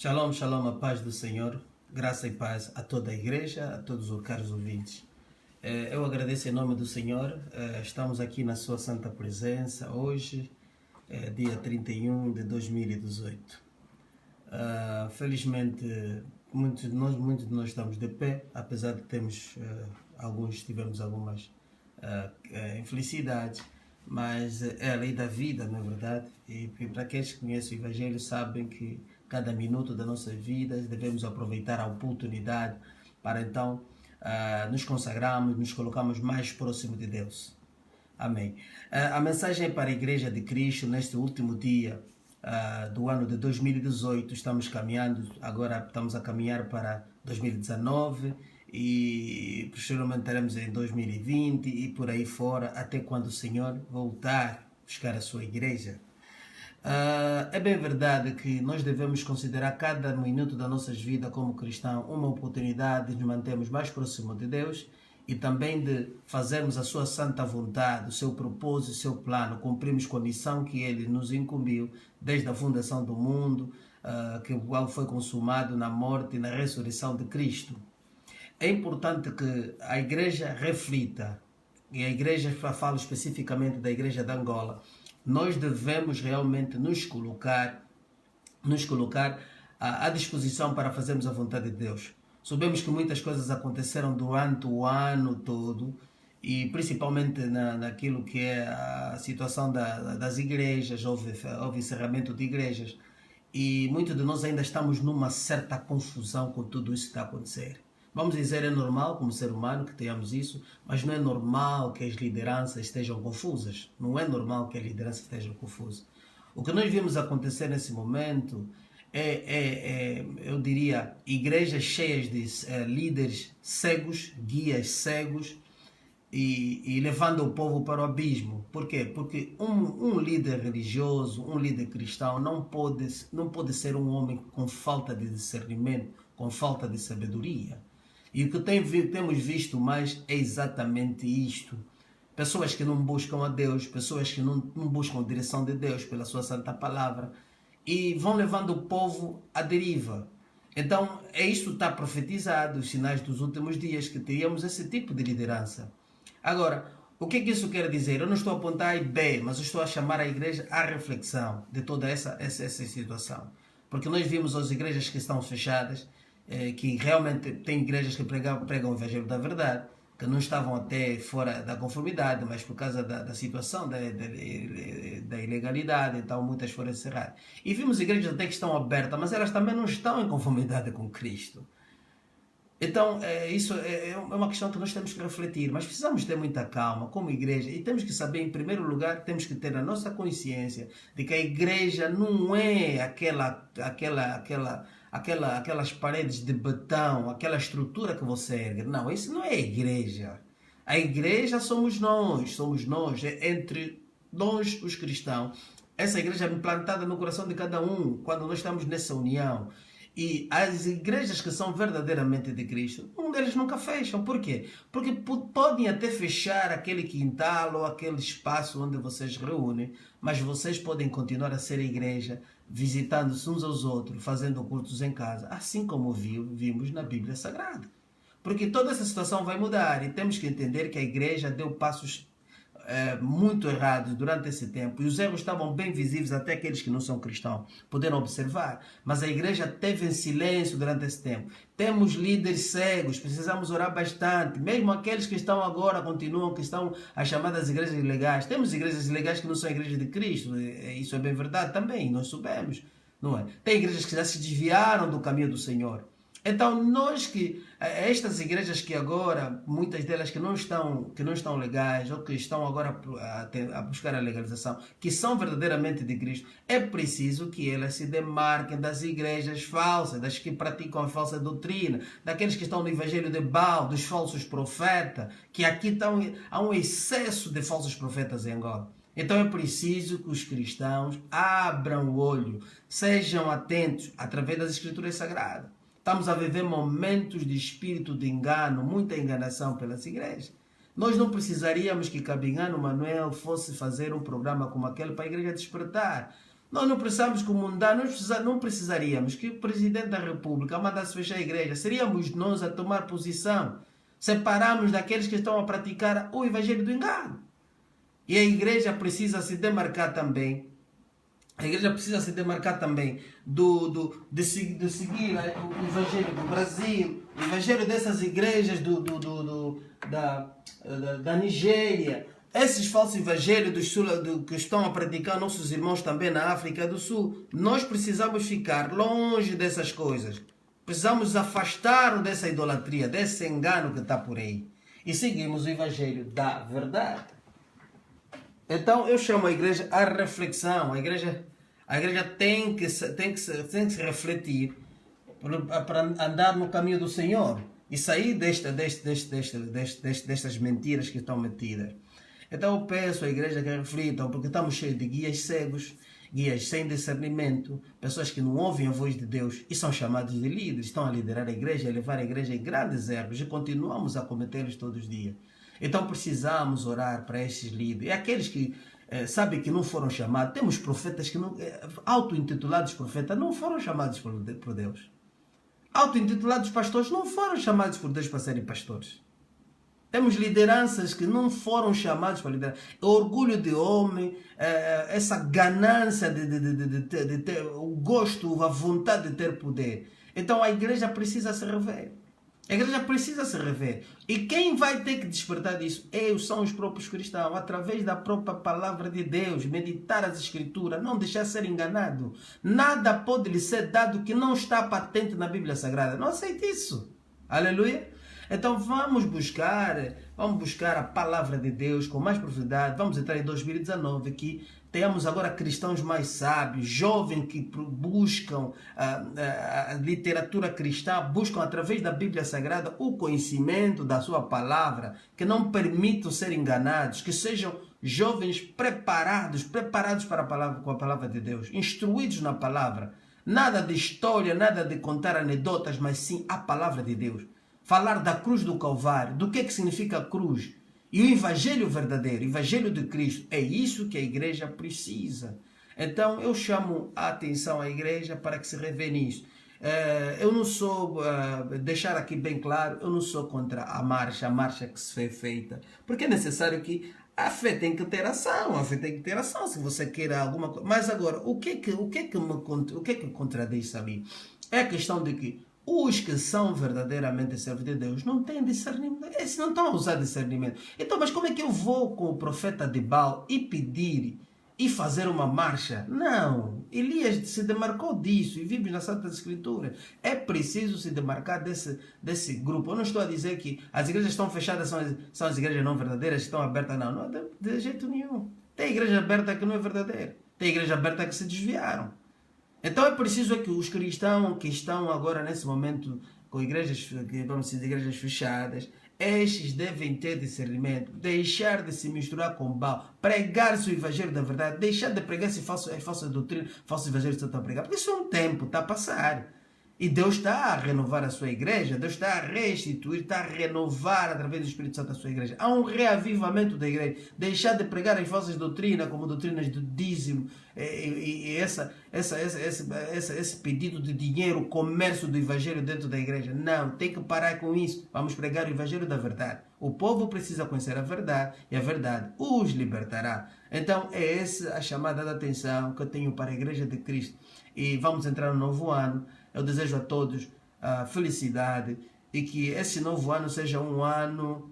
Shalom, shalom, a paz do Senhor, graça e paz a toda a igreja, a todos os caros ouvintes. Eu agradeço em nome do Senhor, estamos aqui na sua santa presença hoje, dia 31 de 2018. Felizmente, muitos de nós estamos de pé, apesar de termos, tivemos algumas infelicidades, mas é a lei da vida, não é verdade? E para aqueles que conhecem o Evangelho sabem que cada minuto da nossa vida devemos aproveitar a oportunidade para então nos consagrarmos, nos colocarmos mais próximo de Deus. Amém. A mensagem para a Igreja de Cristo neste último dia do ano de 2018, estamos a caminhar para 2019 e posteriormente estaremos em 2020 e por aí fora, até quando o Senhor voltar buscar a sua igreja. É bem verdade que nós devemos considerar cada minuto da nossa vida como cristão uma oportunidade de nos mantermos mais próximos de Deus e também de fazermos a sua santa vontade, o seu propósito, o seu plano, cumprirmos com a missão que Ele nos incumbiu desde a fundação do mundo, que o qual foi consumado na morte e na ressurreição de Cristo. É importante que a igreja reflita, e a igreja, falo especificamente da igreja de Angola, nós devemos realmente nos colocar à disposição para fazermos a vontade de Deus. Sabemos que muitas coisas aconteceram durante o ano todo e principalmente naquilo que é a situação das igrejas, houve encerramento de igrejas e muitos de nós ainda estamos numa certa confusão com tudo isso que está a acontecer. Vamos dizer, é normal como ser humano que tenhamos isso, mas não é normal que as lideranças estejam confusas. Não é normal que as lideranças estejam confusas. O que nós vimos acontecer nesse momento eu diria, igrejas cheias de líderes cegos, guias cegos e levando o povo para o abismo. Por quê? Porque um líder religioso, um líder cristão não pode ser um homem com falta de discernimento, com falta de sabedoria. E o que temos visto mais é exatamente isto. Pessoas que não buscam a Deus, pessoas que não buscam a direção de Deus pela sua santa palavra e vão levando o povo à deriva. Então, isto está profetizado, os sinais dos últimos dias, que teríamos esse tipo de liderança. Agora, o que isso quer dizer? Eu não estou a apontar A e B, mas eu estou a chamar a igreja à reflexão de toda essa situação. Porque nós vimos as igrejas que estão fechadas, que realmente tem igrejas que pregam o evangelho da verdade, que não estavam até fora da conformidade, mas por causa da situação da ilegalidade, então muitas foram encerradas. E vimos igrejas até que estão abertas, mas elas também não estão em conformidade com Cristo. Então, isso é uma questão que nós temos que refletir, mas precisamos ter muita calma como igreja e temos que saber, em primeiro lugar, temos que ter a nossa consciência de que a igreja não é aquelas paredes de betão, aquela estrutura que você ergue. Não, isso não é a igreja. A igreja somos nós, entre nós, os cristãos. Essa igreja é implantada no coração de cada um, quando nós estamos nessa união. E as igrejas que são verdadeiramente de Cristo, um deles nunca fecham. Por quê? Porque podem até fechar aquele quintal ou aquele espaço onde vocês reúnem, mas vocês podem continuar a ser a igreja, visitando-se uns aos outros, fazendo cultos em casa, assim como vimos na Bíblia Sagrada. Porque toda essa situação vai mudar e temos que entender que a igreja deu passos muito errados durante esse tempo e os erros estavam bem visíveis até aqueles que não são cristãos puderam observar, mas a igreja teve em silêncio durante esse tempo. Temos líderes cegos, precisamos orar bastante, mesmo aqueles que estão agora continuam, que estão as chamadas igrejas ilegais. Temos igrejas ilegais que não são igrejas de Cristo, isso é bem verdade também, nós soubemos, não é? Tem igrejas que já se desviaram do caminho do Senhor. Então, estas igrejas que agora, muitas delas que não estão legais, ou que estão agora a buscar a legalização, que são verdadeiramente de Cristo, é preciso que elas se demarquem das igrejas falsas, das que praticam a falsa doutrina, daqueles que estão no evangelho de Baal, dos falsos profetas, que aqui há um excesso de falsos profetas em Angola. Então é preciso que os cristãos abram o olho, sejam atentos através das escrituras sagradas. Estamos a viver momentos de espírito de engano, muita enganação pelas igrejas. Nós não precisaríamos que Cabingano Manuel fosse fazer um programa como aquele para a igreja despertar. Nós não precisamos que o mundano, não precisaríamos que o Presidente da República mandasse fechar a igreja. Seríamos nós a tomar posição. Separamos daqueles que estão a praticar o evangelho do engano. E a igreja precisa se demarcar também. A igreja precisa se demarcar também de seguir o evangelho do Brasil, o evangelho dessas igrejas da Nigéria. Esses falsos evangelhos que estão a praticar nossos irmãos também na África do Sul. Nós precisamos ficar longe dessas coisas. Precisamos afastar dessa idolatria, desse engano que está por aí. E seguimos o evangelho da verdade. Então eu chamo a igreja à reflexão. A igreja tem que se refletir para andar no caminho do Senhor e sair destas mentiras que estão metidas. Então eu peço à igreja que reflitam, porque estamos cheios de guias cegos, guias sem discernimento, pessoas que não ouvem a voz de Deus e são chamados de líderes, estão a liderar a igreja, a levar a igreja em grandes erros e continuamos a cometê-los todos os dias. Então precisamos orar para estes líderes. E aqueles que sabem que não foram chamados, temos profetas que não, auto-intitulados profetas, não foram chamados por Deus. Auto-intitulados pastores não foram chamados por Deus para serem pastores. Temos lideranças que não foram chamados para liderar. O orgulho de homem, essa ganância de ter o gosto, a vontade de ter poder. Então a igreja precisa se rever. A igreja precisa se rever. E quem vai ter que despertar disso? São os próprios cristãos, através da própria palavra de Deus, meditar as escrituras, não deixar ser enganado. Nada pode lhe ser dado que não está patente na Bíblia Sagrada. Não aceite isso. Aleluia. Então vamos buscar a palavra de Deus com mais profundidade. Vamos entrar em 2019 aqui. Temos agora cristãos mais sábios, jovens que buscam a literatura cristã, buscam através da Bíblia Sagrada o conhecimento da sua palavra, que não permitam ser enganados, que sejam jovens preparados para com a palavra de Deus, instruídos na palavra. Nada de história, nada de contar anedotas, mas sim a palavra de Deus. Falar da cruz do Calvário, do que significa a cruz. E o evangelho verdadeiro, o evangelho de Cristo, é isso que a igreja precisa. Então eu chamo a atenção à igreja para que se revê nisso. Eu não sou, deixar aqui bem claro, eu não sou contra a marcha que se foi feita. Porque é necessário que a fé tem que ter ação, se você queira alguma coisa. Mas agora, o que contradiz ali? É a questão de que os que são verdadeiramente servos de Deus não têm discernimento. Eles não estão a usar discernimento. Então, mas como é que eu vou com o profeta de Baal e pedir e fazer uma marcha? Não. Elias se demarcou disso e vive nas Santas Escrituras. É preciso se demarcar desse grupo. Eu não estou a dizer que as igrejas estão fechadas, são as igrejas não verdadeiras, estão abertas. Não, de jeito nenhum. Tem igreja aberta que não é verdadeira. Tem igreja aberta que se desviaram. Então é preciso que os cristãos que estão agora nesse momento com igrejas, vamos dizer, igrejas fechadas, estes devem ter discernimento, deixar de se misturar com Baal, pregar o evangelho da verdade, deixar de pregar esse falsa doutrina, falso evangelho que estão a pregar, porque isso é um tempo, está a passar. E Deus está a renovar a sua igreja, Deus está a restituir, está a renovar através do Espírito Santo a sua igreja. Há um reavivamento da igreja. Deixar de pregar as falsas doutrinas, como doutrinas do dízimo, e esse pedido de dinheiro, comércio do evangelho dentro da igreja. Não, tem que parar com isso. Vamos pregar o evangelho da verdade. O povo precisa conhecer a verdade e a verdade os libertará. Então é essa a chamada de atenção que eu tenho para a Igreja de Cristo. E vamos entrar no novo ano. Eu desejo a todos felicidade e que esse novo ano seja um ano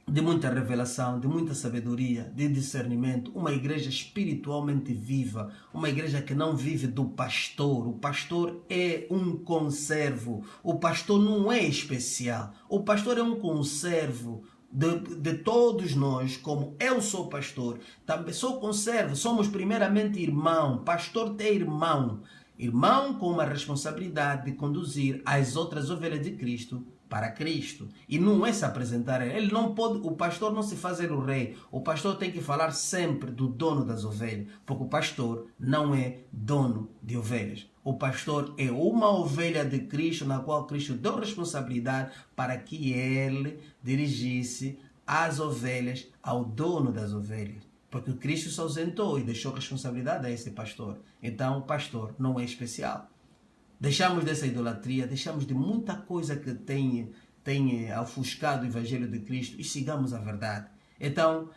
de muita revelação, de muita sabedoria, de discernimento, uma igreja espiritualmente viva, uma igreja que não vive do pastor. O pastor é um conservo, o pastor não é especial, o pastor é um conservo de todos nós. Como eu sou pastor, também sou conservo, somos primeiramente irmão, pastor é irmão. Irmão com uma responsabilidade de conduzir as outras ovelhas de Cristo para Cristo. E não é se apresentar. Ele não pode, o pastor não se fazer o rei. O pastor tem que falar sempre do dono das ovelhas. Porque o pastor não é dono de ovelhas. O pastor é uma ovelha de Cristo, na qual Cristo deu responsabilidade para que ele dirigisse as ovelhas ao dono das ovelhas. porque Cristo se ausentou e deixou responsabilidade a esse pastor. Então o pastor não é especial. Deixamos dessa idolatria, deixamos de muita coisa que tem ofuscado o Evangelho de Cristo e sigamos a verdade. Então,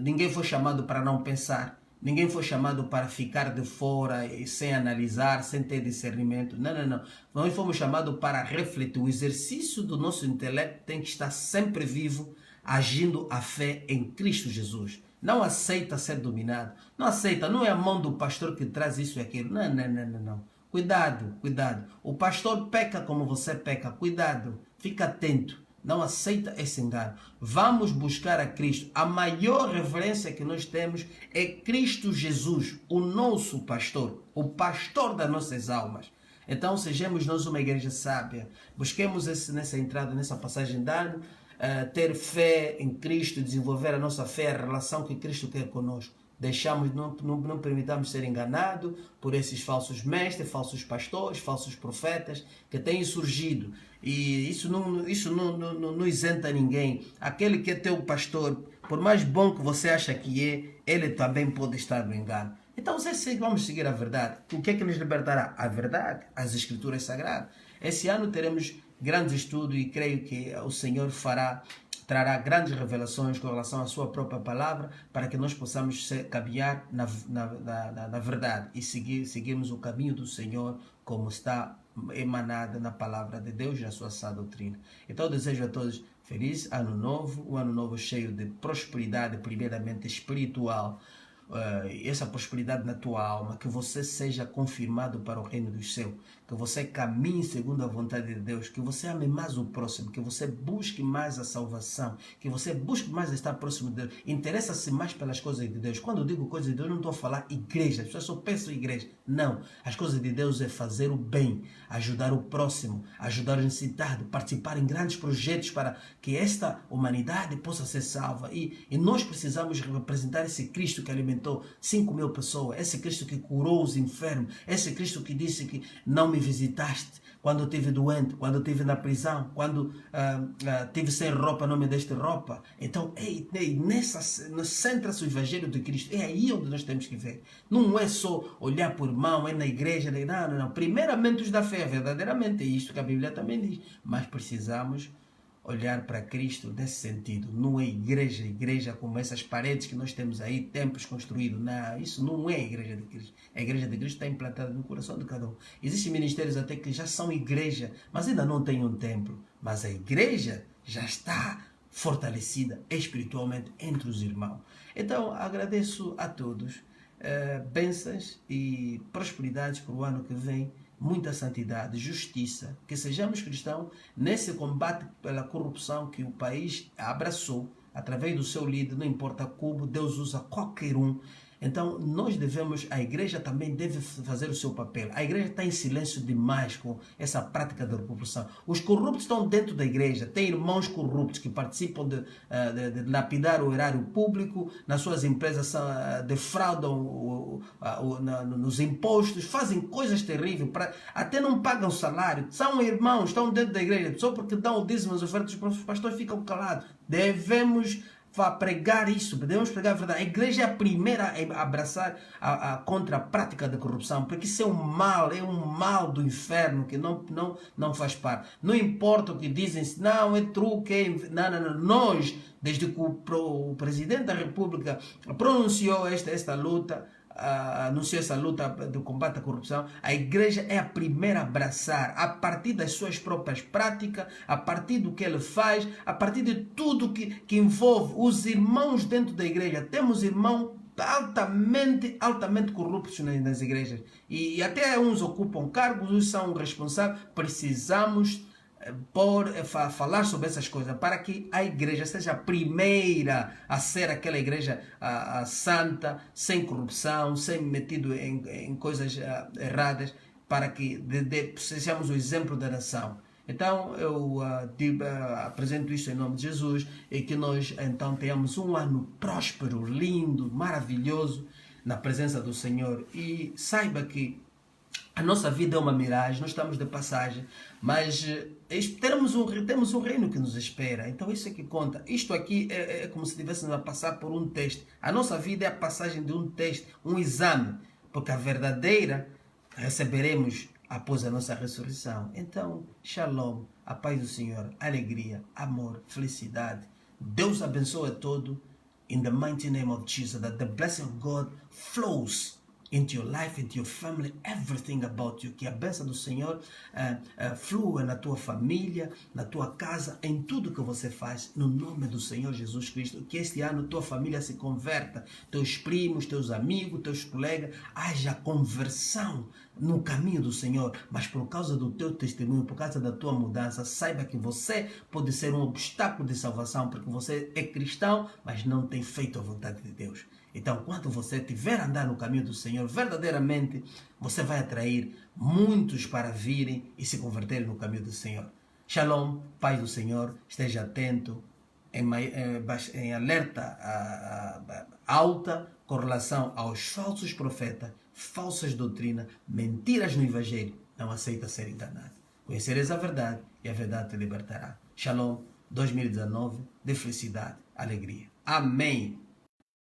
ninguém foi chamado para não pensar, ninguém foi chamado para ficar de fora sem analisar, sem ter discernimento. Não, não, não. Nós fomos chamados para refletir. O exercício do nosso intelecto tem que estar sempre vivo, agindo a fé em Cristo Jesus. Não aceita ser dominado. Não aceita, não é a mão do pastor que traz isso e aquilo. Não, não, não, não, não. Cuidado, cuidado. O pastor peca como você peca. Cuidado, fica atento. Não aceita esse engano. Vamos buscar a Cristo. A maior referência que nós temos é Cristo Jesus, o nosso pastor, o pastor das nossas almas. Então, sejamos nós uma igreja sábia. Busquemos nessa entrada, nessa passagem de ano, ter fé em Cristo, desenvolver a nossa fé, a relação que Cristo quer conosco. Não permitamos ser enganados por esses falsos mestres, falsos pastores, falsos profetas que têm surgido. E isso não isenta ninguém. Aquele que é teu pastor, por mais bom que você acha que é, ele também pode estar no engano. Então, vamos seguir a verdade. O que é que nos libertará? A verdade, as Escrituras Sagradas. Esse ano teremos grandes estudos e creio que o Senhor trará grandes revelações com relação à sua própria palavra para que nós possamos caminhar na verdade e seguirmos o caminho do Senhor como está emanado na palavra de Deus e na sua sã doutrina. Então eu desejo a todos feliz ano novo, um ano novo cheio de prosperidade, primeiramente espiritual, essa prosperidade na tua alma, que você seja confirmado para o reino dos céus, que você caminhe segundo a vontade de Deus, que você ame mais o próximo, que você busque mais a salvação, que você busque mais estar próximo de Deus, interessa-se mais pelas coisas de Deus. Quando eu digo coisas de Deus, não estou a falar igreja, as pessoas só pensam em igreja. Não, as coisas de Deus é fazer o bem, ajudar o próximo, ajudar o necessitado, participar em grandes projetos para que esta humanidade possa ser salva. E nós precisamos representar esse Cristo que alimentou 5.000 pessoas, esse Cristo que curou os enfermos, esse Cristo que disse que não me visitaste quando eu estive doente, quando eu estive na prisão, quando estive sem roupa, não me deste roupa. Então, centra-se o Evangelho de Cristo. É aí onde nós temos que ver. Não é só olhar por irmão, é na igreja. Não. Primeiramente os da fé, verdadeiramente. É isto que a Bíblia também diz. Mas precisamos olhar para Cristo nesse sentido. Não é igreja como essas paredes que nós temos aí, templos construídos. Não, isso não é a igreja de Cristo. A igreja de Cristo está implantada no coração de cada um. Existem ministérios até que já são igreja, mas ainda não têm um templo. Mas a igreja já está fortalecida espiritualmente entre os irmãos. Então, agradeço a todos. Bênçãos e prosperidades para o ano que vem. Muita santidade, justiça, que sejamos cristãos nesse combate pela corrupção que o país abraçou através do seu líder, não importa como, Deus usa qualquer um. Então a igreja também deve fazer o seu papel. A igreja está em silêncio demais com essa prática da corrupção. Os corruptos estão dentro da igreja, tem irmãos corruptos que participam de lapidar o erário público, nas suas empresas defraudam nos impostos, fazem coisas terríveis, até não pagam salário. São irmãos, estão dentro da igreja, só porque dão o dízimo, as ofertas, os pastores ficam calados. Devemos pregar isso, devemos pregar a verdade. A igreja é a primeira a abraçar contra a prática da corrupção, porque isso é um mal do inferno que não faz parte. Não importa o que dizem, não, é truque, não. Nós, desde que o presidente da República pronunciou esta luta, anunciou essa luta do combate à corrupção, a igreja é a primeira a abraçar, a partir das suas próprias práticas, a partir do que ele faz, a partir de tudo que envolve os irmãos dentro da igreja. Temos irmãos altamente corruptos nas igrejas e até uns ocupam cargos, uns são responsáveis. Precisamos falar sobre essas coisas para que a igreja seja a primeira a ser aquela igreja santa, sem corrupção, sem metido em coisas erradas, para que sejamos o exemplo da nação. Então eu apresento isto em nome de Jesus e que nós então tenhamos um ano próspero, lindo, maravilhoso na presença do Senhor. E saiba que A nossa vida é uma miragem, nós estamos de passagem, mas temos um reino que nos espera. Então isso é que conta. Isto aqui é como se estivéssemos a passar por um teste. A nossa vida é a passagem de um teste, um exame, porque a verdadeira receberemos após a nossa ressurreição. Então, shalom, a paz do Senhor, alegria, amor, felicidade. Deus abençoe a todo. In the mighty name of Jesus, that the blessing of God flows into your life, into your family, everything about you. Que a bênção do Senhor flua na tua família, na tua casa, em tudo que você faz, no nome do Senhor Jesus Cristo. Que este ano tua família se converta, teus primos, teus amigos, teus colegas, haja conversão no caminho do Senhor, mas por causa do teu testemunho, por causa da tua mudança, saiba que você pode ser um obstáculo de salvação, porque você é cristão, mas não tem feito a vontade de Deus. Então, quando você tiver a andar no caminho do Senhor, verdadeiramente, você vai atrair muitos para virem e se converterem no caminho do Senhor. Shalom, paz do Senhor, esteja atento, em alerta alta com relação aos falsos profetas, falsas doutrinas, mentiras no evangelho. Não aceita ser enganado. Conhecereis a verdade e a verdade te libertará. Shalom 2019, de felicidade, alegria. Amém.